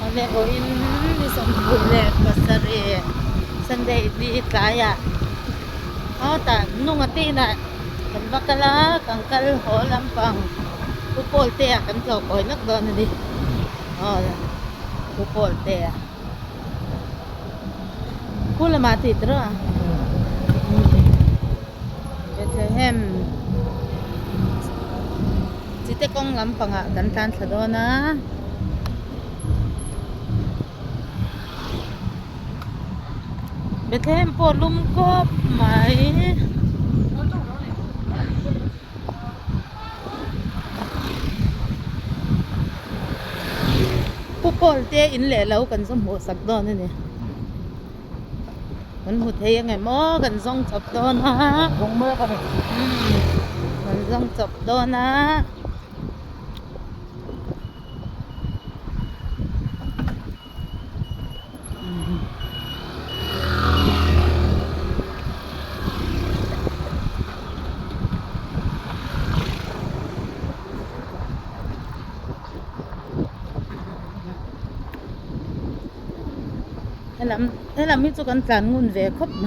Oleh oin di sambule pasare Sunday di kaya. Oh ta nung ati na kan bakala kangkal holam pang upol te kan to koy nak don di. Oh upol te. Kula mati tro. Bethlehem. Site kong lampang kan tan sa dona. Bethlehem po lumkop may pupol te in le lau kan som ho sak don niมันหุดเทียงไงหมอกันส่งจับโดนนะ Không mơ con này. มันส่งจับโดนนะให้เราไม่จุกันการงุนเวครบไหม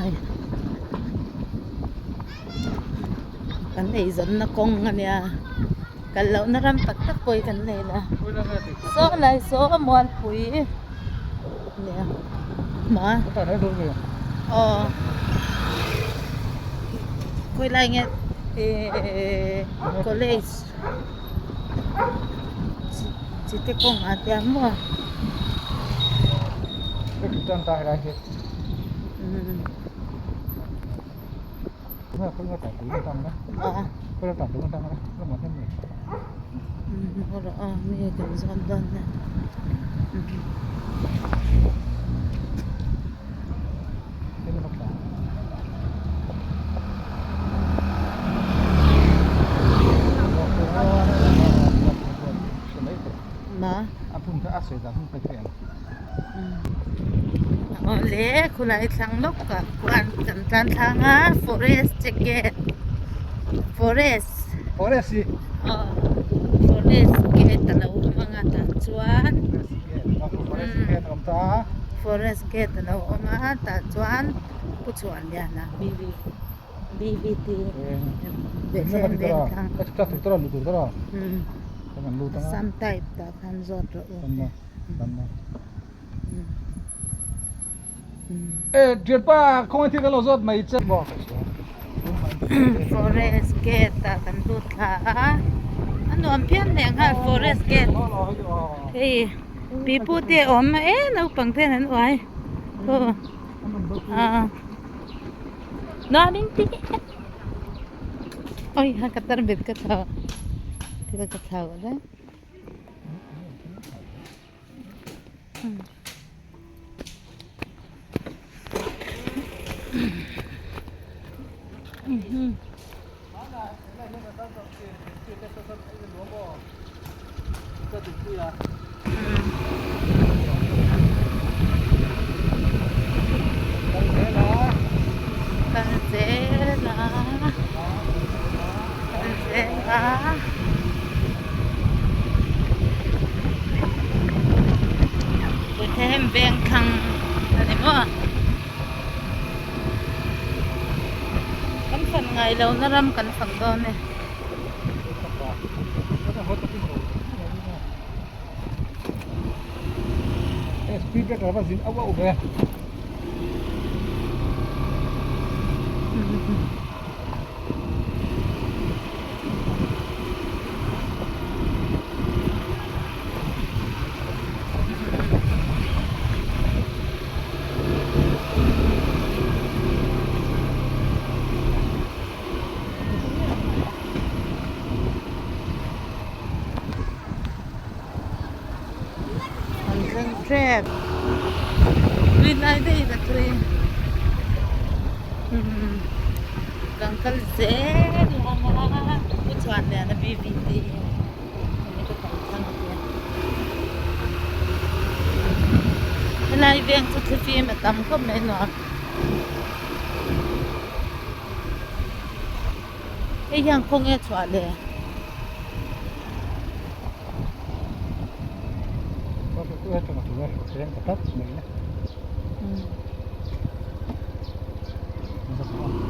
กันไอ้สนนักกงกันเนี่ยกันเรานรำตักตะปุยกันเลยนะ Ui là nghe thì โซ่อะไรโซ่มวนปุ๋ยเนี่ยหมา có phải nói đúng rồi. อ๋อคุยอะไรเงี้ยcollege จิตกงอาเตียมว่ะ Cái chúng ta tại đây hết. อืม Nó không có tại tiếng trong đó. อ๋อ Có là tại tiếng trong đó. Nó một thêm người. อืมอ๋อนี่กันซ้อนดอนนะอืม Thế nó bắt หมา À phun cái ác sẽ ra không phải chuyện. อ๋อเล่คุณไอ้ทางนกกะคุณกันทางฮะ forest jacket forest Có đấy gì? อ๋อ forest jacket แต่ละmga tachuan Nó cũng có đấy gì làm ta. forest jacket แต่ละmga tachuan ผู้ชวนเนี่ยนะ BBT Nó bắt đi đó. Cái chúng ta thực đó lụt đó. อืม Cái mình lụt đó. some type แต่พันจอดรถ Tầm mà. อืม Ê, chuyện ba không ai thấy cái lò rốt mày chết bỏ. forest gate ตากันดูค่ะอันนู้นเพี้ยนเนี่ยค่ะ forest gate เฮ้ยปีพูดเดี๋ยวมาเราปังเท่านั้นไว้โอ้น้าดิ้งติ๊กโอ้ยฮักกัตร์เบ็ดกัตเท้าที่เรากัตเท้าได้กันเซลากันเซลาไปเทมเบียงคังอะไรมั้งกันฝันไงเราน่ารำกันฝันตอนเนี่ย Speed breaker apa sih? Apa udah? Concentrate. Green ID na green. Kangkal zen lama. Puchuan niya na BBT. Ito kangkal niya. Nalay biyang sa TV matam ko may no. Eh yang kong e chwale. Ủa, cho nó tụi nó sẽ có tắt mình nhé.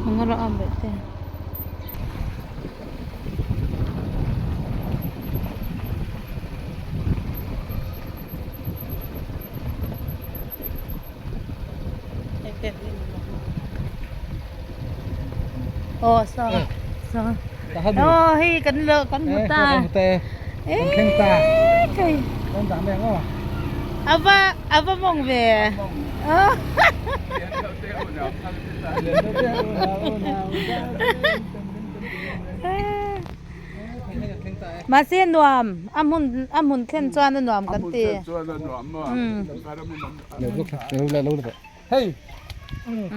Mga roon ba ito? Oh, so. So. Tahan dulu. Oh, hi, kanlo, kan buta. Kan teh. Kan keng ta. Kay. Kan tak meng apa? Aba mong be. Oh. Mà xin nuam, am hun khen choan na nuam kan ti. Lâu rồi. Hey.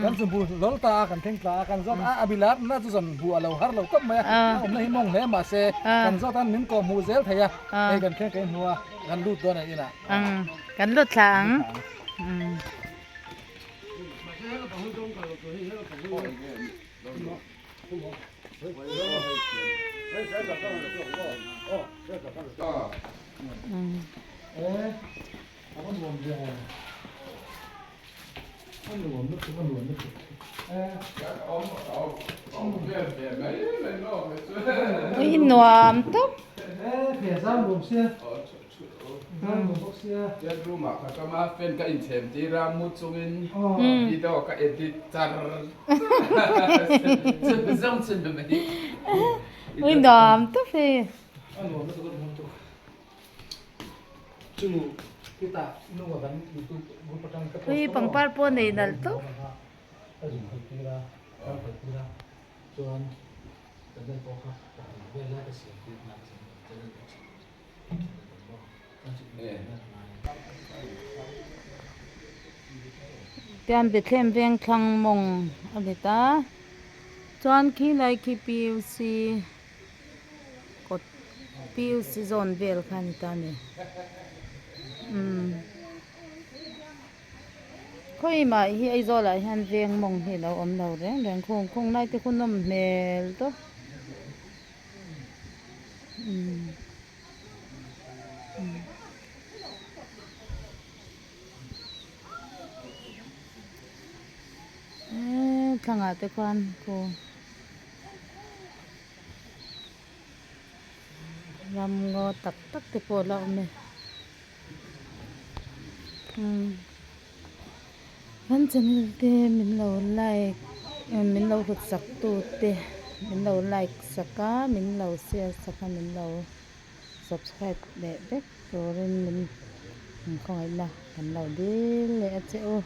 Kan sembuh lol ta kan keng ta kan zot abilat na tu zon bu alo har lo kop maya. Om nahi mong le ma se kan zot an min ko mu zel thaya. Hey kan keng keng hua kan lut do na ina. Kan lut thang. Apa nuam dia? Kan nuam nước kan nuam nước. Ui nuam tu. Phía sau nuam xia. Ya rumah kakak maafin ka intem di rambut sungin di daw ka editar sebesar sendiri Ui nuam tu phi. Nuam nước kan nuam tu. Chu kita nuam kan itu berpatang ke. Ui pangpar po nei nal tu. Chuan dan poka bela ke siap nak Tiam be thlem veng thlang mong abita. Chuan khi lai khi PUC kot PUC zone vel khan ta ni. Khoi ma hi ai zo la han veng mong hi lo om lo reng reng khong nai te khun nom mel to. Thanga te khan ko ram ngo tak te po la me han channel te min lo like min lo hut sak tu te min lo like saka min lo share saka min lo subscribe le bek rorin min khoi la kan lo de le che o